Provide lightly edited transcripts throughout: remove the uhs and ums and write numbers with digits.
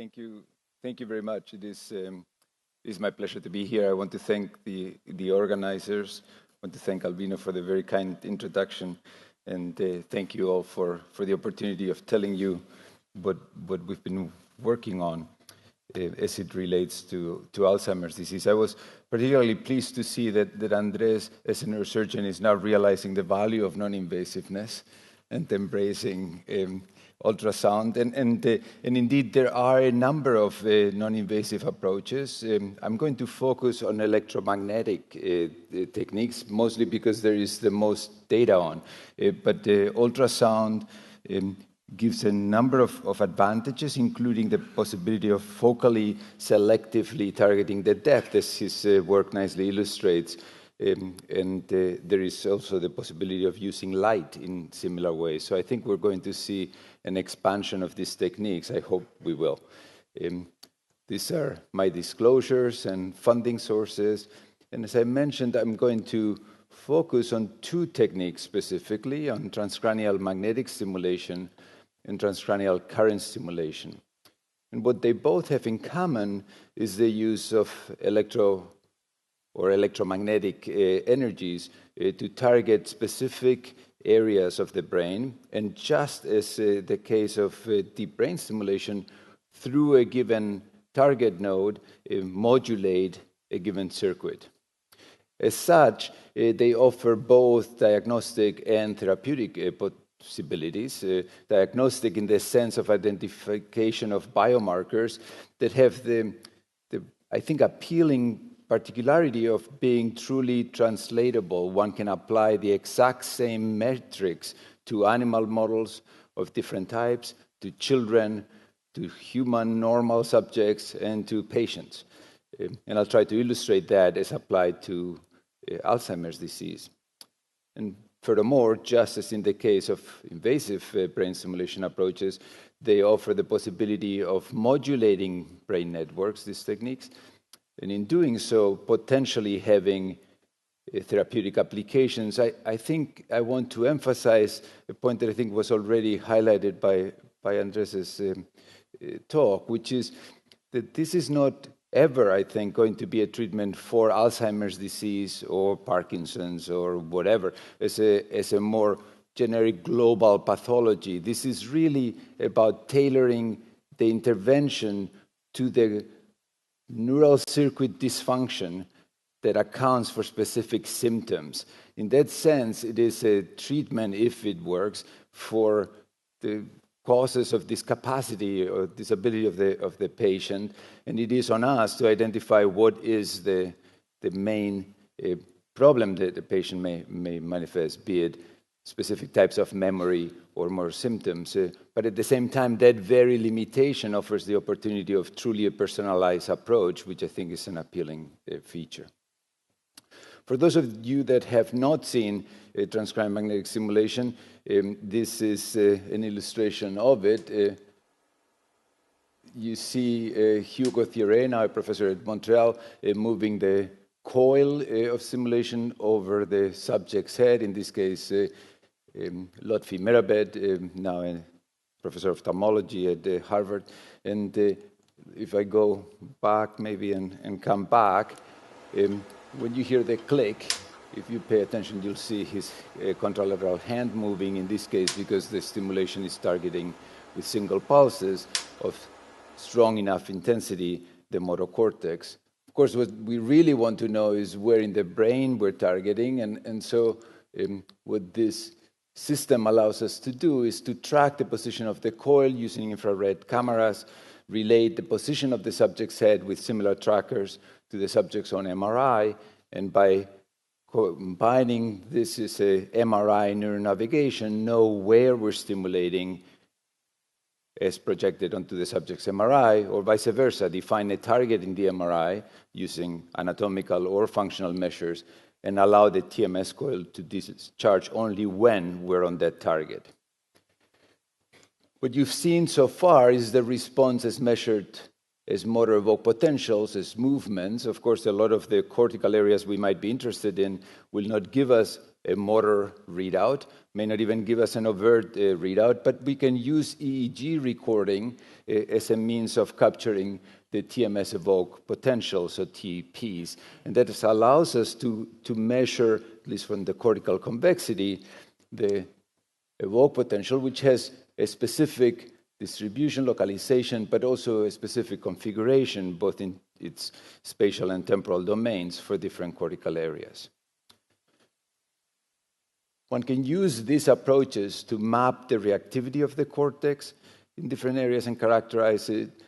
Thank you. Thank you very much. It is my pleasure to be here. I want to thank the organizers. I want to thank Albino for the very kind introduction, and thank you all for the opportunity of telling you what we've been working on as it relates to Alzheimer's disease. I was particularly pleased to see that Andres, as a neurosurgeon, is now realizing the value of non-invasiveness and embracing ultrasound. And indeed, there are a number of non-invasive approaches. I'm going to focus on electromagnetic techniques, mostly because there is the most data on. But ultrasound gives a number of advantages, including the possibility of focally, selectively targeting the depth, as his work nicely illustrates. And there is also the possibility of using light in similar ways. So I think we're going to see an expansion of these techniques. I hope we will. These are my disclosures and funding sources. And as I mentioned, I'm going to focus on two techniques specifically, on transcranial magnetic stimulation and transcranial current stimulation. And what they both have in common is the use of electromagnetic energies to target specific areas of the brain, and just as the case of deep brain stimulation, through a given target node, modulate a given circuit. As such, they offer both diagnostic and therapeutic possibilities. Diagnostic in the sense of identification of biomarkers that have the I think, appealing particularity of being truly translatable. One can apply the exact same metrics to animal models of different types, to children, to human normal subjects, and to patients. And I'll try to illustrate that as applied to Alzheimer's disease. And furthermore, just as in the case of invasive brain stimulation approaches, they offer the possibility of modulating brain networks, these techniques, and in doing so, potentially having therapeutic applications. I think I want to emphasize a point that I think was already highlighted by Andres's talk, which is that this is not ever, I think, going to be a treatment for Alzheimer's disease or Parkinson's or whatever, as a more generic global pathology. This is really about tailoring the intervention to the neural circuit dysfunction that accounts for specific symptoms. In that sense, it is a treatment, if it works, for the causes of discapacity or disability of the patient, and it is on us to identify what is the main problem that the patient may manifest, be it specific types of memory or more symptoms. But at the same time, that very limitation offers the opportunity of truly a personalized approach, which I think is an appealing feature. For those of you that have not seen transcranial magnetic stimulation, this is an illustration of it. You see Hugo Thierry, now a professor at Montreal, moving the coil of stimulation over the subject's head, in this case, Lotfi Merabet, now a professor of ophthalmology at Harvard. And if I go back maybe and come back, when you hear the click, if you pay attention, you'll see his contralateral hand moving, in this case, because the stimulation is targeting with single pulses of strong enough intensity the motor cortex. Of course, what we really want to know is where in the brain we're targeting, and so what this system allows us to do is to track the position of the coil using infrared cameras, relate the position of the subject's head with similar trackers to the subject's own MRI, and by combining this is a MRI neuronavigation, know where we're stimulating as projected onto the subject's MRI, or vice versa, define a target in the MRI using anatomical or functional measures, and allow the TMS coil to discharge only when we're on that target. What you've seen so far is the response as measured as motor evoked potentials, as movements. Of course, a lot of the cortical areas we might be interested in will not give us a motor readout, may not even give us an overt readout, but we can use EEG recording as a means of capturing the TMS evoked potentials, or TEPs. And that allows us to measure, at least from the cortical convexity, the evoked potential, which has a specific distribution, localization, but also a specific configuration, both in its spatial and temporal domains for different cortical areas. One can use these approaches to map the reactivity of the cortex in different areas and characterize it.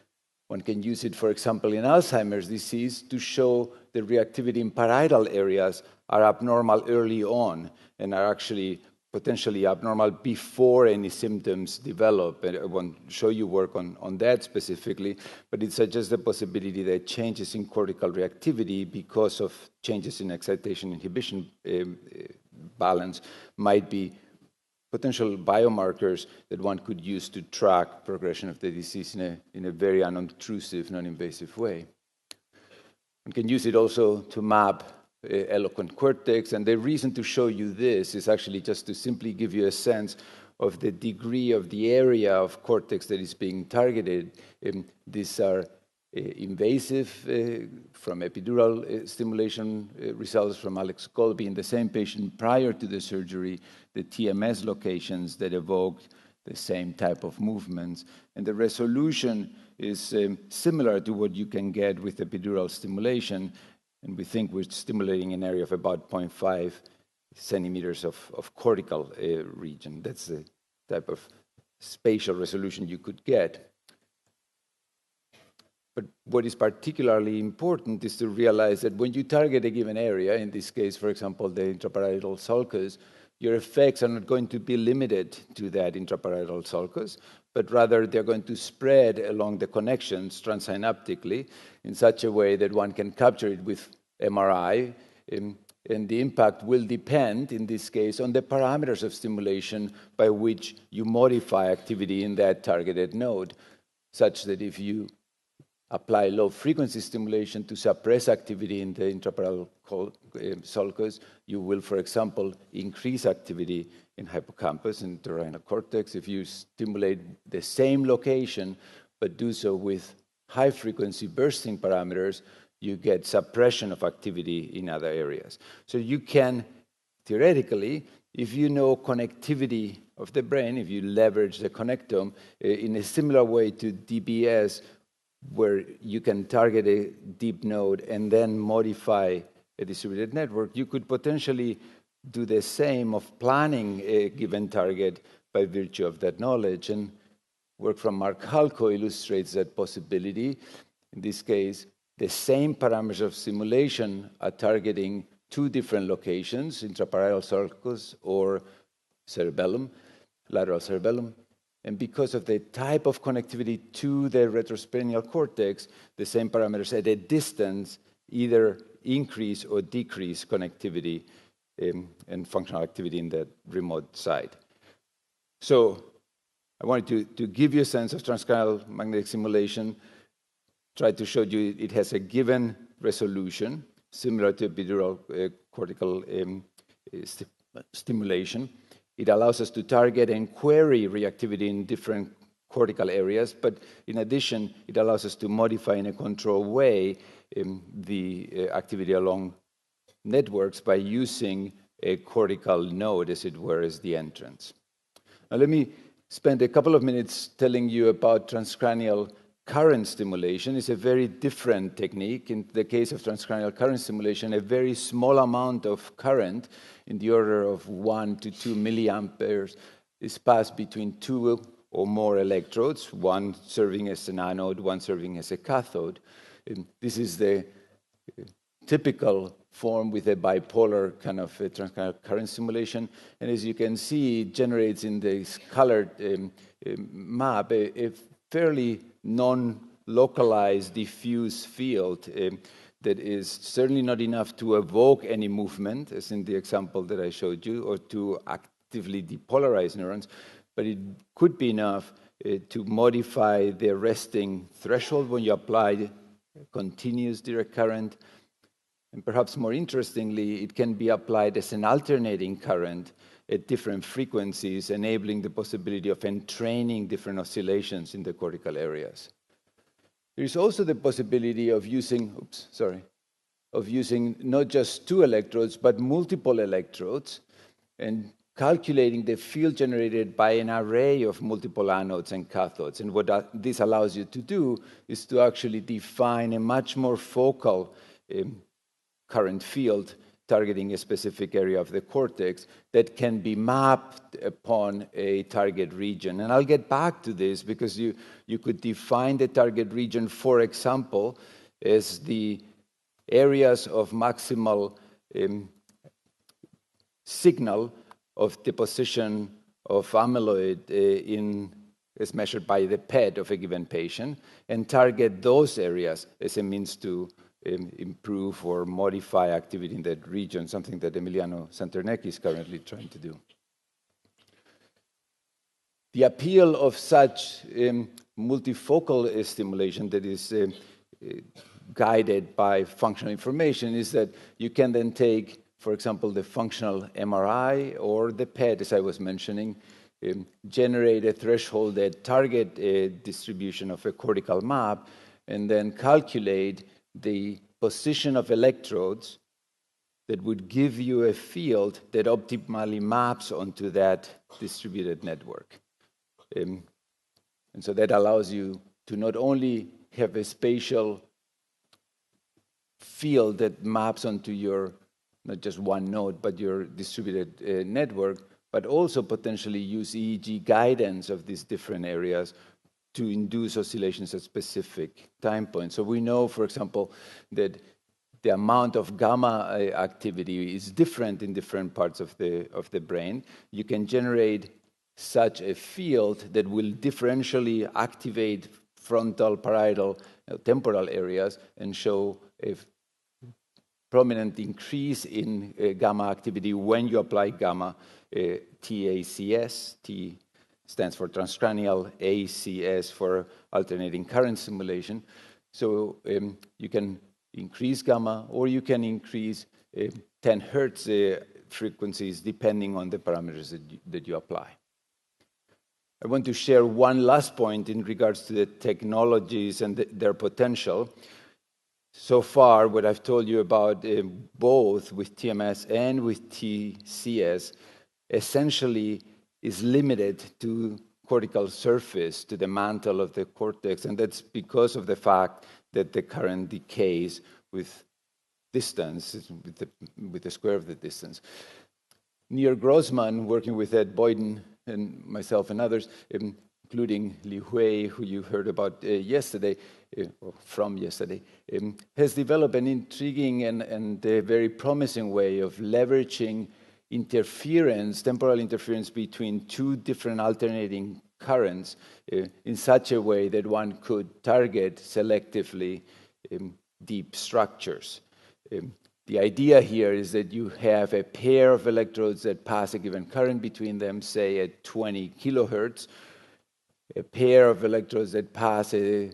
One can use it, for example, in Alzheimer's disease to show the reactivity in parietal areas are abnormal early on and are actually potentially abnormal before any symptoms develop. And I won't show you work on that specifically, but it suggests the possibility that changes in cortical reactivity because of changes in excitation-inhibition balance might be potential biomarkers that one could use to track progression of the disease in a very unobtrusive, non-invasive way. One can use it also to map eloquent cortex, and the reason to show you this is actually just to simply give you a sense of the degree of the area of cortex that is being targeted. These are invasive from epidural stimulation results from Alex Colby in the same patient prior to the surgery, the TMS locations that evoked the same type of movements. And the resolution is similar to what you can get with epidural stimulation. And we think we're stimulating an area of about 0.5 centimeters of cortical region. That's the type of spatial resolution you could get. But what is particularly important is to realize that when you target a given area, in this case, for example, the intraparietal sulcus, your effects are not going to be limited to that intraparietal sulcus, but rather they're going to spread along the connections transsynaptically in such a way that one can capture it with MRI, and the impact will depend, in this case, on the parameters of stimulation by which you modify activity in that targeted node, such that if you apply low-frequency stimulation to suppress activity in the intraparietal sulcus, you will, for example, increase activity in hippocampus and the rhinal cortex. If you stimulate the same location, but do so with high-frequency bursting parameters, you get suppression of activity in other areas. So you can, theoretically, if you know connectivity of the brain, if you leverage the connectome in a similar way to DBS, where you can target a deep node and then modify a distributed network, you could potentially do the same of planning a given target by virtue of that knowledge. And work from Mark Halko illustrates that possibility. In this case, the same parameters of simulation are targeting two different locations, intraparietal sulcus or cerebellum, lateral cerebellum. And because of the type of connectivity to the retrosplenial cortex, the same parameters at a distance either increase or decrease connectivity and functional activity in that remote site. So I wanted to give you a sense of transcranial magnetic simulation, try to show you it has a given resolution, similar to epidural cortical stimulation. It allows us to target and query reactivity in different cortical areas, but in addition, it allows us to modify in a controlled way the activity along networks by using a cortical node, as it were, as the entrance. Now let me spend a couple of minutes telling you about transcranial current stimulation. It's a very different technique. In the case of transcranial current stimulation, a very small amount of current in the order of 1 to 2 milliamperes is passed between two or more electrodes, one serving as an anode, one serving as a cathode. And this is the typical form with a bipolar kind of transcranial current stimulation. And as you can see, it generates in this colored map a fairly non-localized diffuse field that is certainly not enough to evoke any movement, as in the example that I showed you, or to actively depolarize neurons, but it could be enough to modify the resting threshold when you apply continuous direct current. And perhaps more interestingly, it can be applied as an alternating current at different frequencies, enabling the possibility of entraining different oscillations in the cortical areas. There is also the possibility of using, not just 2 electrodes, but multiple electrodes, and calculating the field generated by an array of multiple anodes and cathodes. And what this allows you to do is to actually define a much more focal current field targeting a specific area of the cortex that can be mapped upon a target region. And I'll get back to this because you could define the target region, for example, as the areas of maximal signal of deposition of amyloid as measured by the PET of a given patient, and target those areas as a means to improve or modify activity in that region, something that Emiliano Santernecchi is currently trying to do. The appeal of such multifocal stimulation that is guided by functional information is that you can then take, for example, the functional MRI or the PET, as I was mentioning, generate a threshold that target a distribution of a cortical map, and then calculate the position of electrodes that would give you a field that optimally maps onto that distributed network. And so that allows you to not only have a spatial field that maps onto your, not just one node, but your distributed network, but also potentially use EEG guidance of these different areas to induce oscillations at specific time points. So we know, for example, that the amount of gamma activity is different in different parts of the brain. You can generate such a field that will differentially activate frontal, parietal, temporal areas and show a prominent increase in gamma activity when you apply gamma, TACS, T stands for transcranial, ACS for alternating current stimulation. So you can increase gamma, or you can increase 10 hertz frequencies depending on the parameters that you apply. I want to share one last point in regards to the technologies and their potential. So far, what I've told you about both with TMS and with TCS essentially is limited to cortical surface, to the mantle of the cortex, and that's because of the fact that the current decays with distance, with the square of the distance. Nir Grossman, working with Ed Boyden and myself and others, including Li Hui, who you heard about yesterday, from yesterday, has developed an intriguing and a very promising way of leveraging interference, temporal interference between 2 different alternating currents in such a way that one could target selectively deep structures. The idea here is that you have a pair of electrodes that pass a given current between them, say at 20 kilohertz, a pair of electrodes that pass a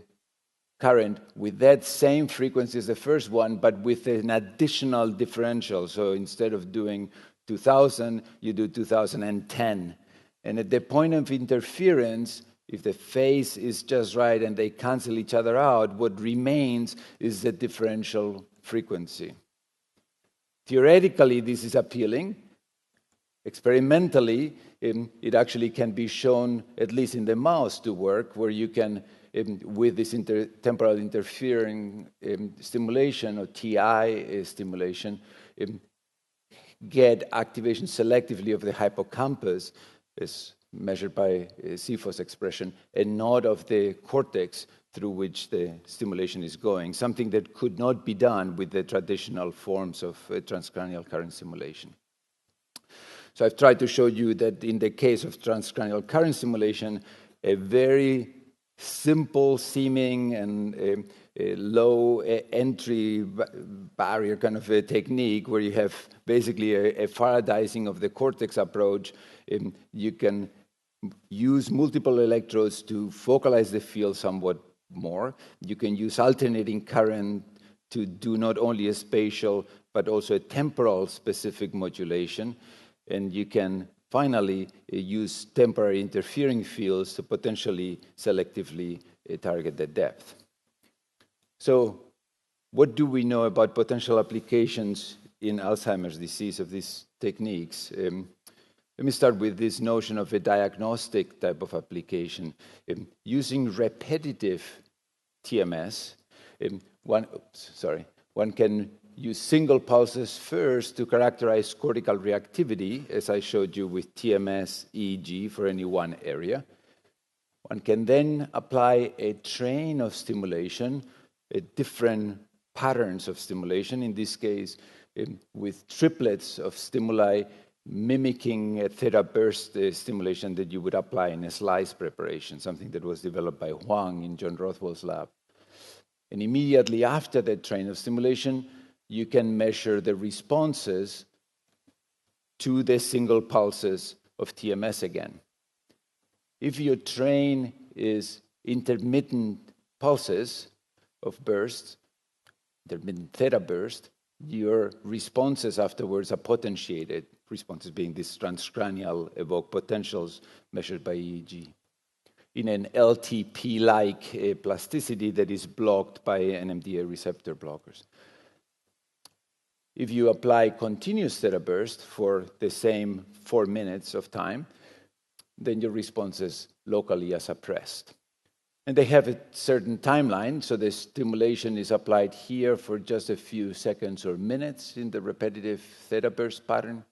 current with that same frequency as the first one, but with an additional differential. So instead of doing 2000, you do 2010. And at the point of interference, if the phase is just right and they cancel each other out, what remains is the differential frequency. Theoretically, this is appealing. Experimentally, it actually can be shown, at least in the mouse, to work, where you can, with this temporal interfering stimulation, or TI stimulation, get activation selectively of the hippocampus, as measured by CFOS expression, and not of the cortex through which the stimulation is going, something that could not be done with the traditional forms of transcranial current stimulation. So I've tried to show you that in the case of transcranial current stimulation, a very simple seeming and a low entry barrier kind of a technique where you have basically a Faradayzing of the cortex approach, you can use multiple electrodes to focalize the field somewhat more. You can use alternating current to do not only a spatial, but also a temporal specific modulation. And you can finally use temporary interfering fields to potentially selectively target the depth. So what do we know about potential applications in Alzheimer's disease of these techniques? Let me start with this notion of a diagnostic type of application. Using repetitive TMS, one can use single pulses first to characterize cortical reactivity, as I showed you with TMS EEG for any one area. One can then apply a train of stimulation, different patterns of stimulation, in this case with triplets of stimuli mimicking a theta burst stimulation that you would apply in a slice preparation, something that was developed by Huang in John Rothwell's lab. And immediately after that train of stimulation, you can measure the responses to the single pulses of TMS again. If your train is intermittent pulses of bursts, intermittent theta burst, your responses afterwards are potentiated, responses being these transcranial evoked potentials measured by EEG, in an LTP-like plasticity that is blocked by NMDA receptor blockers. If you apply continuous theta burst for the same 4 minutes of time, then your responses locally are suppressed. And they have a certain timeline, so the stimulation is applied here for just a few seconds or minutes in the repetitive theta burst pattern.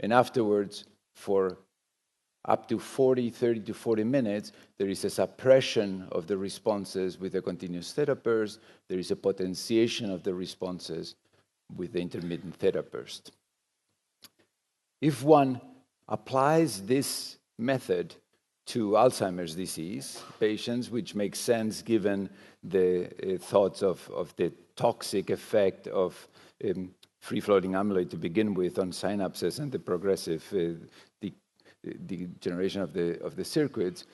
And afterwards, for up to 30 to 40 minutes, there is a suppression of the responses with a continuous theta burst. There is a potentiation of the responses with the intermittent theta burst. If one applies this method to Alzheimer's disease patients, which makes sense given the thoughts of the toxic effect of free-floating amyloid to begin with on synapses and the progressive degeneration of the circuits.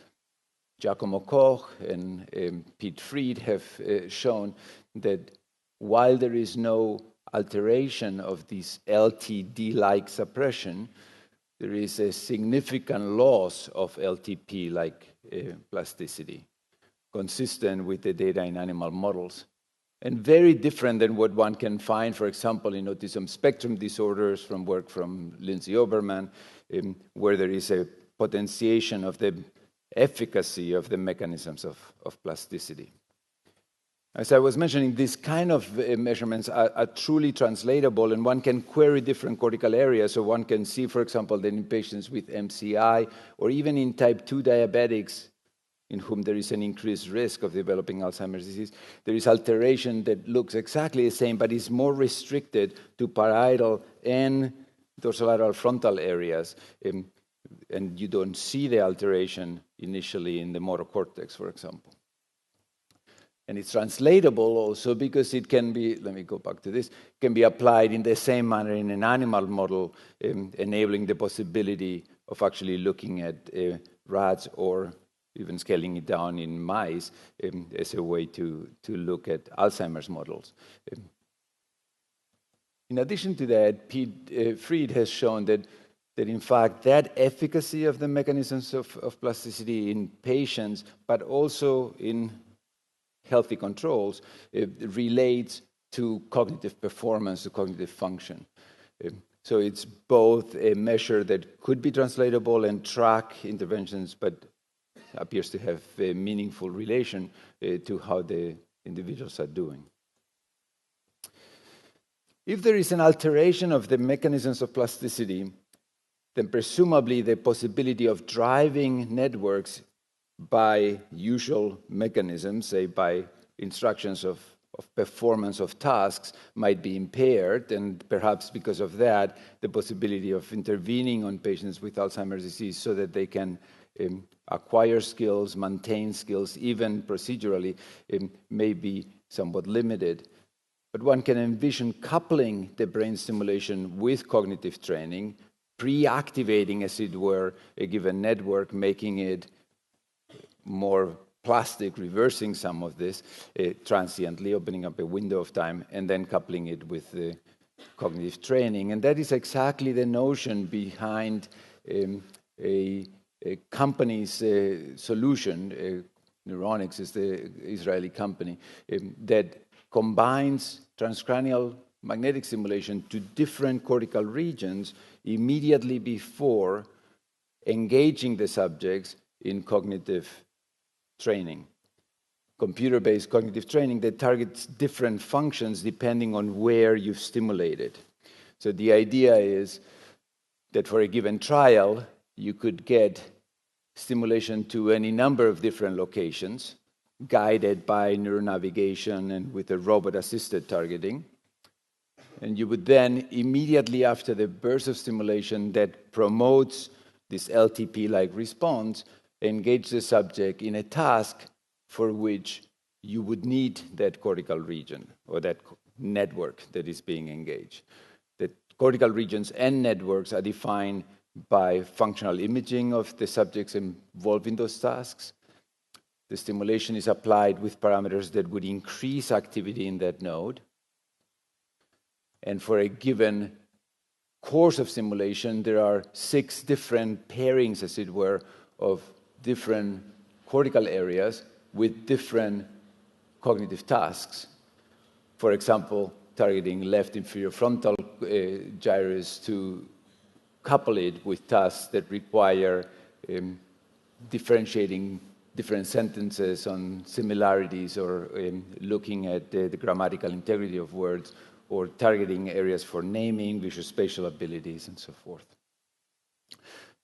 Giacomo Koch and Pete Fried have shown that while there is no alteration of this LTD-like suppression, there is a significant loss of LTP-like plasticity, consistent with the data in animal models, and very different than what one can find, for example, in autism spectrum disorders from work from Lindsay Oberman, where there is a potentiation of the efficacy of the mechanisms of plasticity. As I was mentioning, these kind of measurements are truly translatable, and one can query different cortical areas. So one can see, for example, that in patients with MCI, or even in type 2 diabetics, in whom there is an increased risk of developing Alzheimer's disease, there is alteration that looks exactly the same, but is more restricted to parietal and dorsolateral frontal areas. And you don't see the alteration initially in the motor cortex, for example. And it's translatable also because it can be, let me go back to this, can be applied in the same manner in an animal model, enabling the possibility of actually looking at rats or even scaling it down in mice as a way to look at Alzheimer's models. In addition to that, Pete Fried has shown that in fact that efficacy of the mechanisms of plasticity in patients, but also in healthy controls, relates to cognitive performance, to cognitive function. So it's both a measure that could be translatable and track interventions, but appears to have a meaningful relation to how the individuals are doing. If there is an alteration of the mechanisms of plasticity, then presumably the possibility of driving networks by usual mechanisms, say by instructions of performance of tasks, might be impaired, and perhaps because of that, the possibility of intervening on patients with Alzheimer's disease so that they can acquire skills, maintain skills, even procedurally, may be somewhat limited. But one can envision coupling the brain stimulation with cognitive training, pre-activating, as it were, a given network, making it more plastic, reversing some of this transiently, opening up a window of time, and then coupling it with the cognitive training. And that is exactly the notion behind a company's solution. Neuronics is the Israeli company that combines transcranial magnetic stimulation to different cortical regions immediately before engaging the subjects in cognitive training, computer-based cognitive training that targets different functions depending on where you've stimulated. So the idea is that for a given trial, you could get stimulation to any number of different locations, guided by neuronavigation and with a robot-assisted targeting. And you would then, immediately after the burst of stimulation that promotes this LTP-like response, engage the subject in a task for which you would need that cortical region or that network that is being engaged. The cortical regions and networks are defined by functional imaging of the subjects involved in those tasks. The stimulation is applied with parameters that would increase activity in that node. And for a given course of stimulation, there are 6 different pairings, as it were, of different cortical areas with different cognitive tasks. For example, targeting left inferior frontal gyrus to couple it with tasks that require differentiating different sentences on similarities or looking at the grammatical integrity of words or targeting areas for naming, visual spatial abilities, and so forth.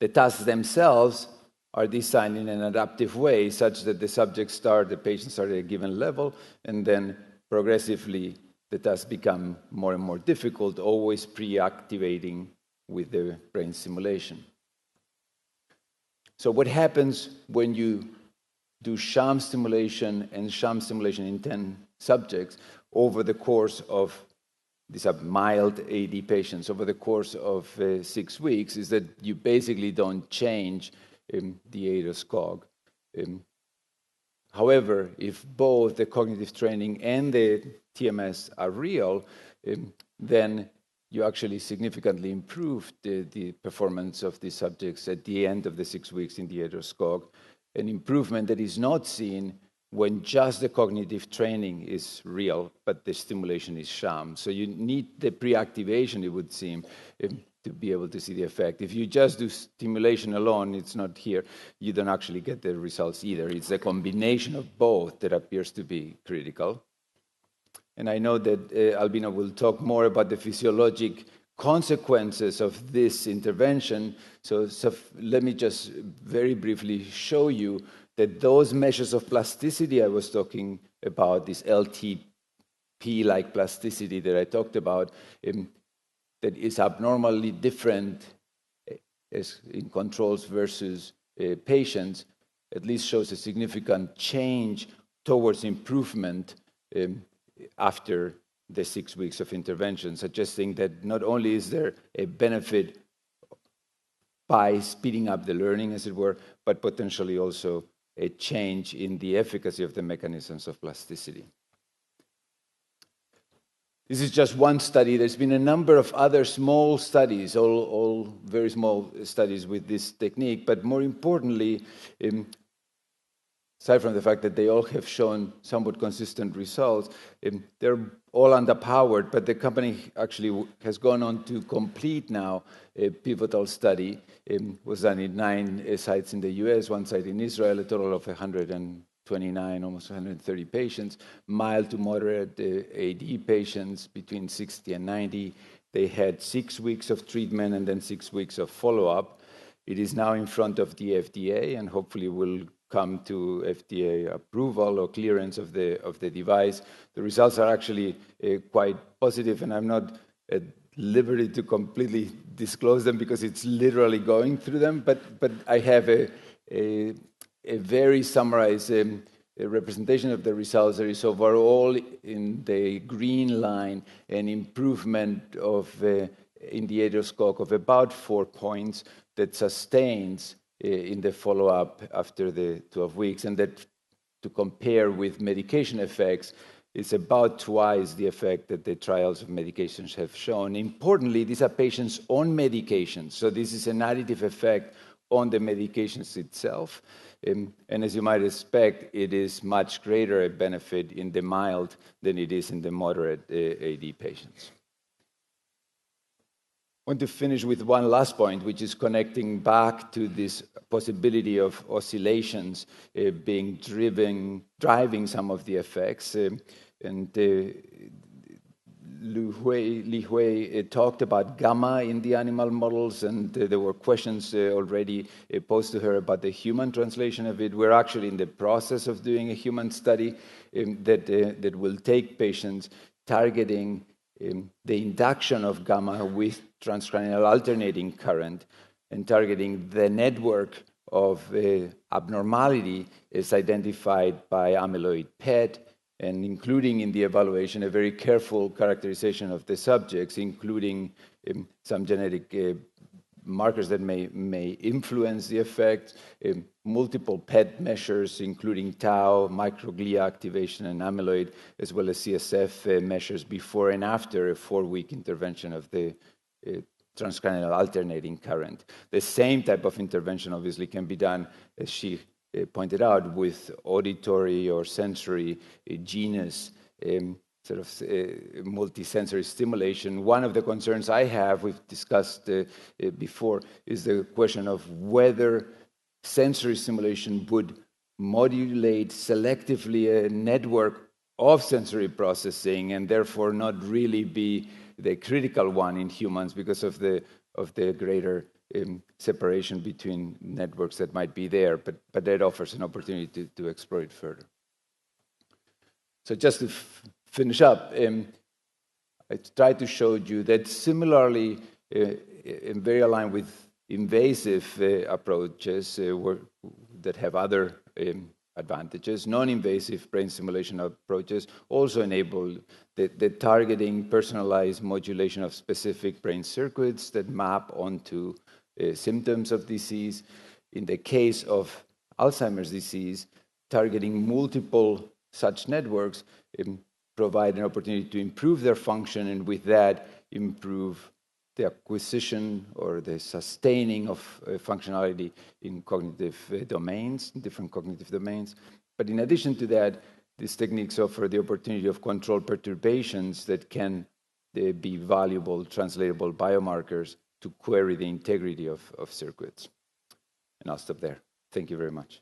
The tasks themselves are designed in an adaptive way such that the patients start at a given level, and then progressively the tasks become more and more difficult, always pre-activating with the brain stimulation. So what happens when you do sham stimulation and sham stimulation in 10 subjects over the course of these are mild AD patients over the course of 6 weeks is that you basically don't change the ADAS-Cog. However, if both the cognitive training and the TMS are real, then you actually significantly improve the performance of these subjects at the end of the 6 weeks in the ADAS-Cog, an improvement that is not seen when just the cognitive training is real, but the stimulation is sham. So you need the pre-activation, it would seem, to be able to see the effect. If you just do stimulation alone, it's not here, you don't actually get the results either. It's the combination of both that appears to be critical. And I know that Albino will talk more about the physiologic consequences of this intervention. So let me just very briefly show you that those measures of plasticity I was talking about, this LTP-like plasticity that I talked about, that is abnormally different as in controls versus patients, at least shows a significant change towards improvement after the 6 weeks of intervention, suggesting that not only is there a benefit by speeding up the learning, as it were, but potentially also a change in the efficacy of the mechanisms of plasticity. This is just one study. There's been a number of other small studies, all very small studies with this technique, but more importantly, aside from the fact that they all have shown somewhat consistent results, they're all underpowered, but the company actually has gone on to complete now a pivotal study. It was done in 9 sites in the US, 1 site in Israel, a total of 129, almost 130 patients, mild to moderate AD patients between 60 and 90. They had 6 weeks of treatment and then 6 weeks of follow-up. It is now in front of the FDA and hopefully will come to FDA approval or clearance of the device. The results are actually quite positive, and I'm not at liberty to completely disclose them because it's literally going through them, but I have a very summarized representation of the results. There is overall in the green line an improvement of in the 8 score of about 4 points that sustains in the follow-up after the 12 weeks, and that to compare with medication effects is about twice the effect that the trials of medications have shown. Importantly, these are patients on medications, so this is an additive effect on the medications itself. And as you might expect, it is much greater a benefit in the mild than it is in the moderate AD patients. I want to finish with one last point, which is connecting back to this possibility of oscillations driving some of the effects. Li Hui talked about gamma in the animal models, and there were questions already posed to her about the human translation of it. We're actually in the process of doing a human study that will take patients targeting the induction of gamma with transcranial alternating current and targeting the network of abnormality is identified by amyloid PET, and including in the evaluation a very careful characterization of the subjects, including some genetic markers that may influence the effect, multiple PET measures, including tau, microglia activation, and amyloid, as well as CSF measures before and after a 4-week intervention of the transcranial alternating current. The same type of intervention obviously can be done, as she pointed out, with auditory or sensory genus sort of multisensory stimulation. One of the concerns I have, we've discussed before, is the question of whether sensory stimulation would modulate selectively a network of sensory processing and therefore not really be the critical one in humans because of the greater separation between networks that might be there, but that offers an opportunity to explore it further. So just to finish up, I tried to show you that similarly, very aligned with invasive approaches that have other advantages, non-invasive brain stimulation approaches also enable the targeting, personalized modulation of specific brain circuits that map onto symptoms of disease. In the case of Alzheimer's disease, targeting multiple such networks provide an opportunity to improve their function, and with that, improve the acquisition or the sustaining of functionality in cognitive domains, different cognitive domains. But in addition to that, these techniques offer the opportunity of control perturbations that can be valuable, translatable biomarkers to query the integrity of circuits. And I'll stop there. Thank you very much.